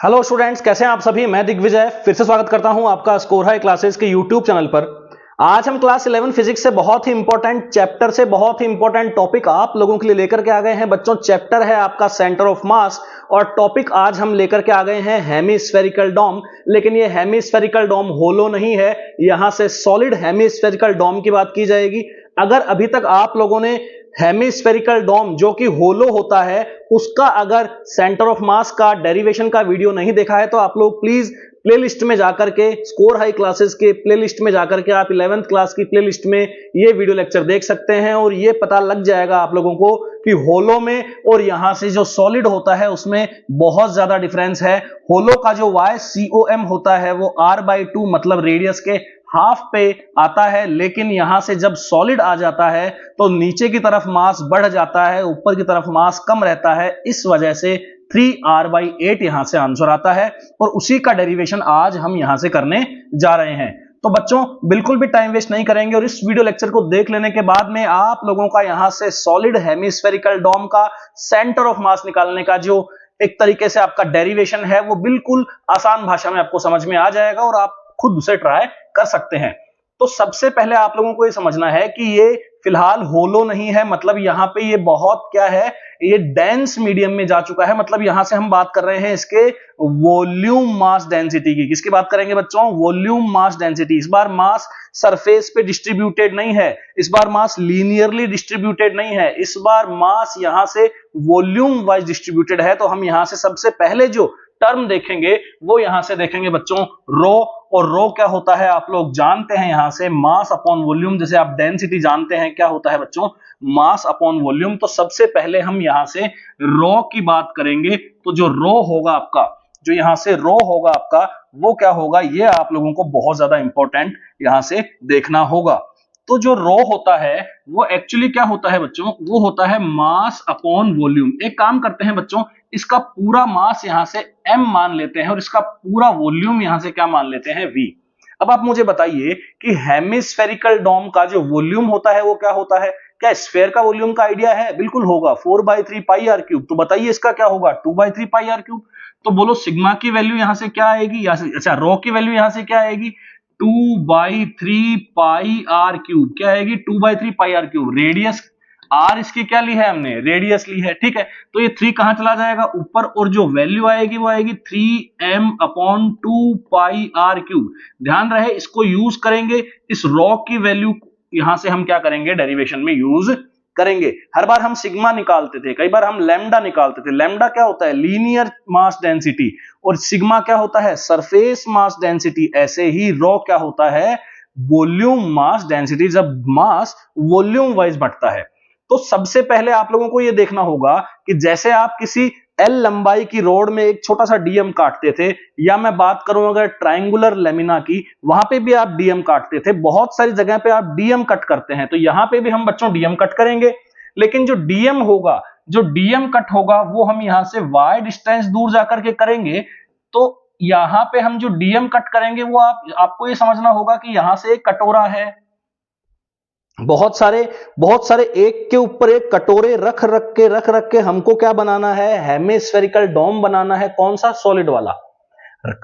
Hello students, कैसे हैं आप सभी। मैं दिग्विजय फिर से स्वागत करता हूं आपका स्कोर हाई क्लासेस के यूट्यूब चैनल पर। आज हम क्लास 11 फिजिक्स से बहुत ही इंपॉर्टेंट चैप्टर से बहुत ही इंपॉर्टेंट टॉपिक आप लोगों के लिए लेकर के आ गए हैं। बच्चों, चैप्टर है आपका सेंटर ऑफ मास और टॉपिक आज हम लेकर के आ गए हैं हेमिस्फेरिकल डोम। लेकिन ये हेमिस्फेरिकल डोम होलो नहीं है, यहां से सॉलिड हेमिस्फेरिकल डोम की बात की जाएगी। अगर अभी तक आप लोगों ने हेमिस्फेरिकल डोम जो कि होलो होता है उसका अगर सेंटर ऑफ मास का डेरिवेशन का वीडियो नहीं देखा है तो आप लोग प्लीज प्लेलिस्ट में जाकर के स्कोर हाई क्लासेस के प्लेलिस्ट में जाकर के आप 11th क्लास की प्लेलिस्ट में ये वीडियो लेक्चर देख सकते हैं और ये पता लग जाएगा आप लोगों को कि होलो में और यहां से जो सॉलिड होता है उसमें बहुत ज्यादा डिफरेंस है। होलो का जो YCOM होता है वो R/2 मतलब रेडियस के हाफ पे आता है, लेकिन यहां से जब सॉलिड आ जाता है तो नीचे की तरफ मास बढ़ जाता है, ऊपर की तरफ मास कम रहता है। इस वजह से 3R/8 यहां से आंसर आता है और उसी का डेरिवेशन आज हम यहां से करने जा रहे हैं। तो बच्चों, बिल्कुल भी टाइम वेस्ट नहीं करेंगे और इस वीडियो लेक्चर को देख लेने के बाद में आप लोगों का यहां से सॉलिड हेमिस्फेरिकल डोम का सेंटर ऑफ मास निकालने का जो एक तरीके से आपका डेरिवेशन है वो बिल्कुल आसान भाषा में आपको समझ में आ जाएगा और आप खुद उसे ट्राई कर सकते हैं। तो सबसे पहले आप लोगों को यह समझना है कि ये फिलहाल होलो नहीं है, मतलब यहां पे ये बहुत क्या है, ये डेंस मीडियम में जा चुका है। मतलब यहां से हम बात कर रहे हैं इसके वॉल्यूम मास डेंसिटी की। किसकी बात करेंगे बच्चों? Volume mass density. इस बार मास सरफेस पे डिस्ट्रीब्यूटेड नहीं है, इस बार मास लीनियरली डिस्ट्रीब्यूटेड नहीं है, इस बार मास यहां से वॉल्यूम वाइज डिस्ट्रीब्यूटेड है। तो हम यहां से सबसे पहले जो टर्म देखेंगे वो यहां से देखेंगे बच्चों रो। और रो क्या होता है आप लोग जानते हैं, यहां से मास अपॉन वॉल्यूम। जैसे आप डेंसिटी जानते हैं क्या होता है बच्चों, मास अपॉन वॉल्यूम। तो सबसे पहले हम यहां से रो की बात करेंगे। तो जो रो होगा आपका, जो यहां से रो होगा आपका, वो क्या होगा, ये आप लोगों को बहुत ज्यादा इंपॉर्टेंट यहां से देखना होगा। तो जो रो होता है वो एक्चुअली क्या होता है बच्चों, वो होता है मास अपॉन वॉल्यूम। एक काम करते हैं बच्चों, इसका पूरा मास यहां से m मान लेते हैं और इसका पूरा वॉल्यूम यहां से क्या मान लेते हैं, v। अब आप मुझे बताइए कि हेमिस्फेरिकल डोम का जो वॉल्यूम होता है वो क्या होता है? क्या स्फेयर का वॉल्यूम का आइडिया है? बिल्कुल होगा, 4/3 पाई r क्यूब। तो बताइए इसका क्या होगा, 2/3 पाई r क्यूब। तो बोलो सिग्मा की वैल्यू यहां से क्या आएगी, अच्छा रो की वैल्यू यहां से क्या आएगी, 2/3 पाई r क्यूब। क्या आएगी? 2/3 पाई r क्यूब। रेडियस r इसकी क्या ली है हमने, रेडियस ली है, ठीक है। तो ये 3 कहां चला जाएगा, ऊपर, और जो वैल्यू आएगी वो आएगी 3m/2 पाई r क्यूब। ध्यान रहे इसको यूज करेंगे, इस रॉ की वैल्यू यहां से हम क्या करेंगे, डेरिवेशन में यूज करेंगे। हर बार हम सिग्मा निकालते थे, कई बार हम लैम्डा निकालते थे। लैम्डा क्या होता है, लीनियर मास डेंसिटी, और सिग्मा क्या होता है, सरफेस मास डेंसिटी। ऐसे ही रॉ क्या होता है, वॉल्यूम मास डेंसिटी, जब मास वॉल्यूम वाइज बढ़ता है। तो सबसे पहले आप लोगों को यह देखना होगा कि जैसे आप किसी L लंबाई की रोड में एक छोटा सा डीएम काटते थे, या मैं बात करूं अगर ट्रायंगुलर लेमिना की, वहां पे भी आप डीएम काटते थे। बहुत सारी जगह पे आप डीएम कट करते हैं, तो यहां पे भी हम बच्चों डीएम कट करेंगे। लेकिन जो डीएम होगा, जो डीएम कट होगा, वो हम यहां से y डिस्टेंस दूर जाकर के करेंगे। तो यहां पे हम जो डीएम कट करेंगे वो आपको ये समझना होगा कि यहां से एक कटोरा है, बहुत सारे एक के ऊपर एक कटोरे रख रख के हमको क्या बनाना है, हेमिस्फेरिकल डोम बनाना है। कौन सा? सॉलिड वाला।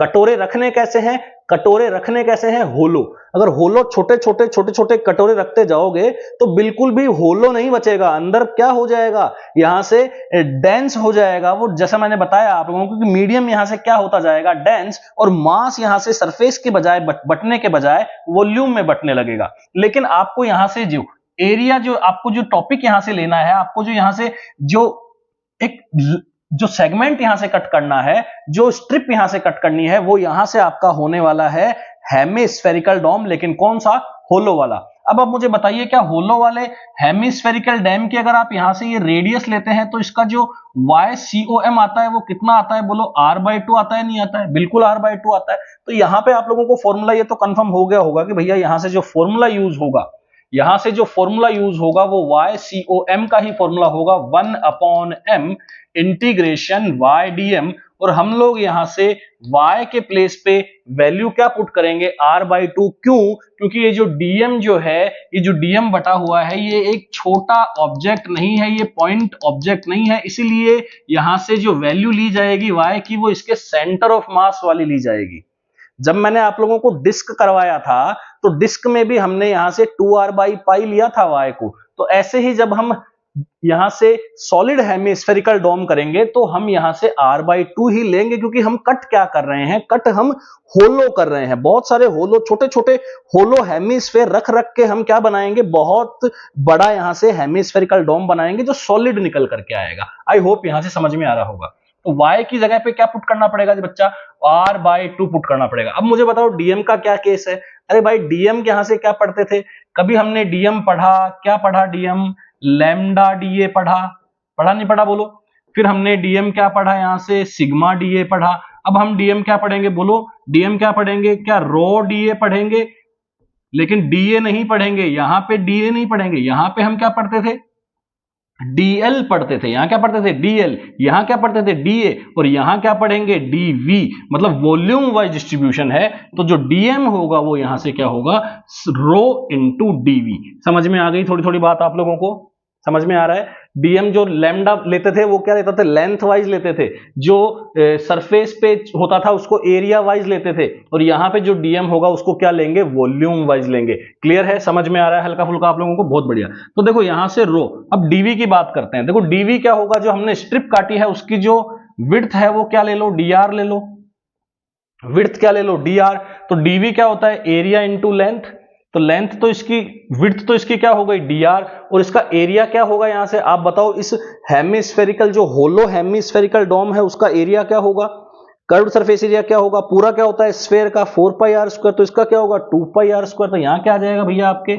कटोरे रखने कैसे हैं, कटोरे रखने कैसे हैं, होलो। अगर होलो छोटे छोटे कटोरे रखते जाओगे तो बिल्कुल भी होलो नहीं बचेगा, अंदर क्या हो जाएगा, यहां से डेंस हो जाएगा वो। जैसा मैंने बताया आप लोगों को कि मीडियम यहां से क्या होता जाएगा, डेंस, और मास यहां से सरफेस के बजाय बटने के बजाय वॉल्यूम में बटने लगेगा। लेकिन आपको यहां से जो एरिया, जो आपको जो टॉपिक यहां से लेना है, आपको जो यहां से जो सेगमेंट यहां से कट करना है, जो स्ट्रिप यहां से कट करनी है, वो यहां से आपका होने वाला है हेमिस्फेरिकल डोम। लेकिन कौन सा? होलो वाला। अब आप मुझे बताइए, क्या होलो वाले हेमिस्फेरिकल डैम की अगर आप यहां से ये रेडियस लेते हैं तो इसका जो YCOM आता है वो कितना आता है? बोलो R/2 आता है, नहीं आता है? बिल्कुल R/2 आता है। तो यहां पे आप लोगों को फॉर्मूला ये तो कंफर्म हो गया होगा कि भैया यहां से जो फॉर्मूला यूज होगा, यहां से जो फॉर्मूला यूज होगा वो YCOM का ही फॉर्मूला होगा, 1/m इंटीग्रेशन ydm। और हम लोग यहां से y के प्लेस पे वैल्यू क्या पुट करेंगे, r/2। क्यों? क्योंकि ये जो dm जो है, ये जो dm बटा हुआ है, ये एक छोटा ऑब्जेक्ट नहीं है, ये पॉइंट ऑब्जेक्ट नहीं है, इसीलिए यहां से जो वैल्यू ली जाएगी y की, वो इसके सेंटर ऑफ मास वाली ली जाएगी। जब मैंने आप लोगों को डिस्क करवाया था तो डिस्क में भी हमने यहां से 2r/पाई लिया था y को। तो ऐसे ही जब हम यहां से सॉलिड हेमिस्फेरिकल डोम करेंगे तो हम यहां से r/2 ही लेंगे, क्योंकि हम कट क्या कर रहे हैं, कट हम होलो कर रहे हैं। बहुत सारे होलो, छोटे छोटे होलो हेमिस्फेयर रख रख के हम क्या बनाएंगे, बहुत बड़ा यहां से हेमिस्फेरिकल डोम बनाएंगे जो सॉलिड निकल करके आएगा। आई होप यहां से समझ में आ रहा होगा। तो y की जगह पे क्या पुट करना पड़ेगा जी बच्चा, r/2 पुट करना पड़ेगा। अब मुझे बताओ dm का क्या केस है। अरे भाई dm के यहां से क्या पढ़ते थे, कभी हमने dm पढ़ा, क्या पढ़ा, dm लैम्डा da पढ़ा नहीं पढ़ा बोलो। फिर हमने dm क्या पढ़ा, यहां से सिग्मा da पढ़ा। अब हम dm क्या पढ़ेंगे बोलो, dm क्या पढ़ेंगे, क्या रो da पढ़ेंगे, लेकिन da नहीं पढ़ेंगे, यहां पे da नहीं पढ़ेंगे, यहां पे हम क्या पढ़ते थे, dl पढ़ते थे। यहां क्या पढ़ते थे, dl, यहां क्या पढ़ते थे, da, और यहां क्या पढ़ेंगे, dv, मतलब वॉल्यूम वाइज डिस्ट्रीब्यूशन है। तो जो dm होगा वो यहां से क्या होगा, रो इंटू dv। समझ में आ गई थोड़ी थोड़ी बात आप लोगों को, समझ में आ रहा है। dm जो लैम्डा लेते थे वो क्या लेते थे, लेंथ वाइज लेते थे। जो सरफेस पे होता था उसको एरिया वाइज लेते थे, और यहां पे जो dm होगा उसको क्या लेंगे, वॉल्यूम वाइज लेंगे। क्लियर है, समझ में आ रहा है हल्का फुल्का आप लोगों को, बहुत बढ़िया। तो देखो यहां से रो, अब dv की बात करते हैं। देखो dv क्या होगा, जो हमने स्ट्रिप काटी है उसकी जो विड्थ है वो क्या ले लो, dr ले लो, विड्थ क्या ले लो, dr। तो dv क्या होता है, एरिया इंटू लेंथ। तो लेंथ तो इसकी, विड्थ तो इसकी क्या हो गई, dr, और इसका एरिया क्या होगा, यहां से आप बताओ। इस हेमिस्फेरिकल, जो होलो हेमिस्फेरिकल डोम है उसका एरिया क्या होगा, कर्व्ड सरफेस एरिया क्या होगा, पूरा क्या होता है स्फेयर का 4πr², तो इसका क्या होगा 2πr²। तो यहां क्या आ जाएगा भैया आपके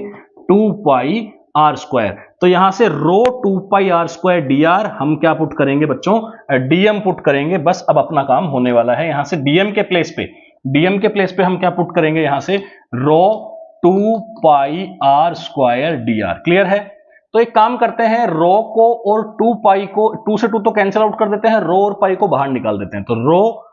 2πr²। तो यहां से रो 2πr² dr हम क्या पुट करेंगे बच्चों, dm पुट करेंगे। बस अब अपना काम होने वाला है। यहां से dm के प्लेस पे, dm के प्लेस पे हम क्या पुट करेंगे, यहां से रो 2πr² dr। क्लियर है। तो एक काम करते हैं, रो को और 2π को, 2 से 2 तो कैंसिल आउट कर देते हैं, रो और पाई को बाहर निकाल देते हैं। तो रो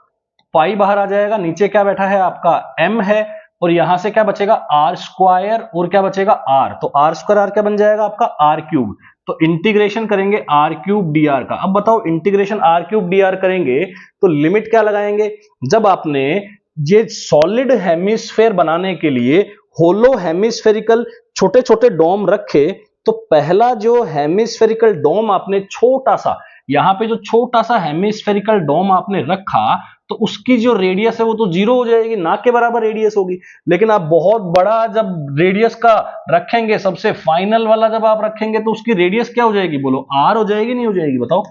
पाई बाहर आ जाएगा, नीचे क्या बैठा है आपका m है, और यहां से क्या बचेगा r² और क्या बचेगा r। तो r² क्या बन जाएगा आपका r³। तो इंटीग्रेशन करेंगे r³ dr का। अब बताओ इंटीग्रेशन r³ dr करेंगे तो लिमिट क्या लगाएंगे, जब आपने ये सॉलिड हेमिस्फेयर बनाने के लिए होलो हेमिस्फेरिकल छोटे छोटे डोम रखे, तो पहला जो हेमिस्फेरिकल डोम आपने छोटा सा, यहां पे जो छोटा सा हेमिस्फेरिकल डोम आपने रखा, तो उसकी जो रेडियस है वो तो 0 हो जाएगी, ना के बराबर रेडियस होगी। लेकिन आप बहुत बड़ा जब रेडियस का रखेंगे, सबसे फाइनल वाला जब आप रखेंगे, तो उसकी रेडियस क्या हो जाएगी बोलो, r हो जाएगी, नहीं हो जाएगी बताओ,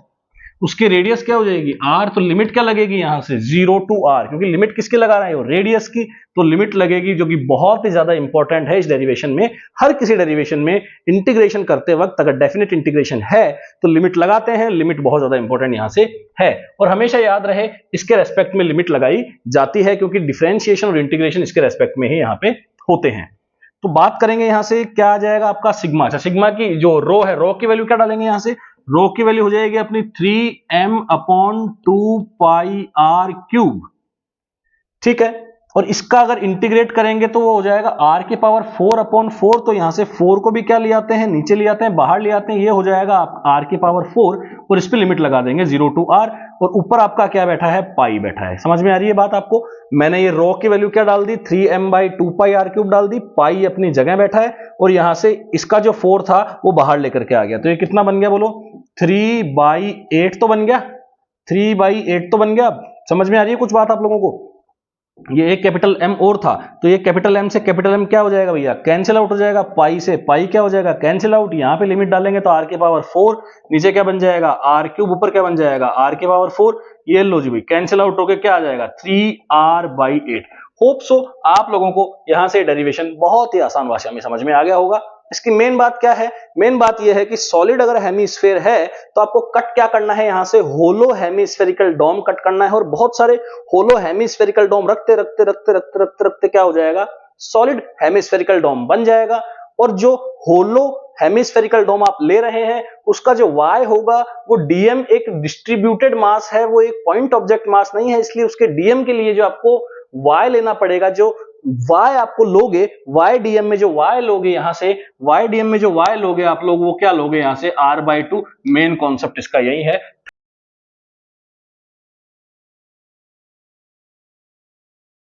उसकी रेडियस क्या हो जाएगी r। तो लिमिट क्या लगेगी यहां से 0 to r, क्योंकि लिमिट किसकी लगा रहे हो, रेडियस की। तो लिमिट लगेगी, जो कि बहुत ही ज्यादा इंपॉर्टेंट है इस डेरिवेशन में। हर किसी डेरिवेशन में इंटीग्रेशन करते वक्त अगर डेफिनेट इंटीग्रेशन है तो लिमिट लगाते हैं, लिमिट बहुत ज्यादा इंपॉर्टेंट यहां से है। और हमेशा याद रहे इसके रेस्पेक्ट में लिमिट लगाई जाती है, क्योंकि डिफरेंशिएशन और इंटीग्रेशन इसके रेस्पेक्ट में ही यहाँ पे होते हैं। तो बात करेंगे यहां से क्या आ जाएगा आपका सिग्मा। अच्छा, सिग्मा की जो रो है, रो की वैल्यू क्या डालेंगे यहां से, रो की वैल्यू हो जाएगी अपनी 3m/2πr³। ठीक है, और इसका अगर इंटीग्रेट करेंगे तो वो हो जाएगा r⁴/4। तो यहां से 4 को भी क्या ले आते हैं, नीचे ले आते हैं, बाहर ले आते हैं, ये हो जाएगा r⁴, और इस पे लिमिट लगा देंगे 0 to r, और ऊपर आपका क्या बैठा है, पाई बैठा है। समझ में आ रही है बात आपको। मैंने ये रो की वैल्यू क्या डाल दी, 3m/2πr³ डाल दी, पाई अपनी जगह बैठा है, और यहां से इसका जो 4 था वो बाहर लेकर के आ गया। तो ये कितना बन गया बोलो, 3/8 तो बन गया, 3/8 तो बन गया। समझ में आ रही है कुछ बात आप लोगों को। ये एक कैपिटल M और था, तो ये कैपिटल M से कैपिटल M क्या हो जाएगा भैया, कैंसिल आउट हो जाएगा। पाई से पाई क्या हो जाएगा, कैंसिल आउट। यहां पे लिमिट डालेंगे तो r⁴, नीचे क्या बन जाएगा r³, ऊपर क्या बन जाएगा r⁴। ये लो जी भाई, कैंसिल आउट होके क्या आ जाएगा 3r/8। होप सो आप लोगों को यहां से डेरिवेशन बहुत ही आसान भाषा में समझ में आ गया होगा। इसकी मेन बात क्या है, मेन बात यह है कि सॉलिड अगर हेमिस्फेयर है तो आपको कट क्या करना है, यहां से होलो हेमिस्फेरिकल डोम कट करना है, और बहुत सारे होलो हेमिस्फेरिकल डोम रखते रखते रखते रखते रखते रखते क्या हो जाएगा, सॉलिड हेमिस्फेरिकल डोम बन जाएगा। और जो होलो हेमिस्फेरिकल डोम आप ले रहे हैं उसका जो y होगा वो dm एक डिस्ट्रीब्यूटेड मास है, वो एक पॉइंट ऑब्जेक्ट मास नहीं है, इसलिए उसके dm के लिए जो आपको y लेना पड़ेगा, जो y आपको लोगे y dm में जो y लोगे यहां से y dm में जो y लोगे आप लोग वो क्या लोगे यहां से r/2। मेन कॉन्सेप्ट इसका यही है,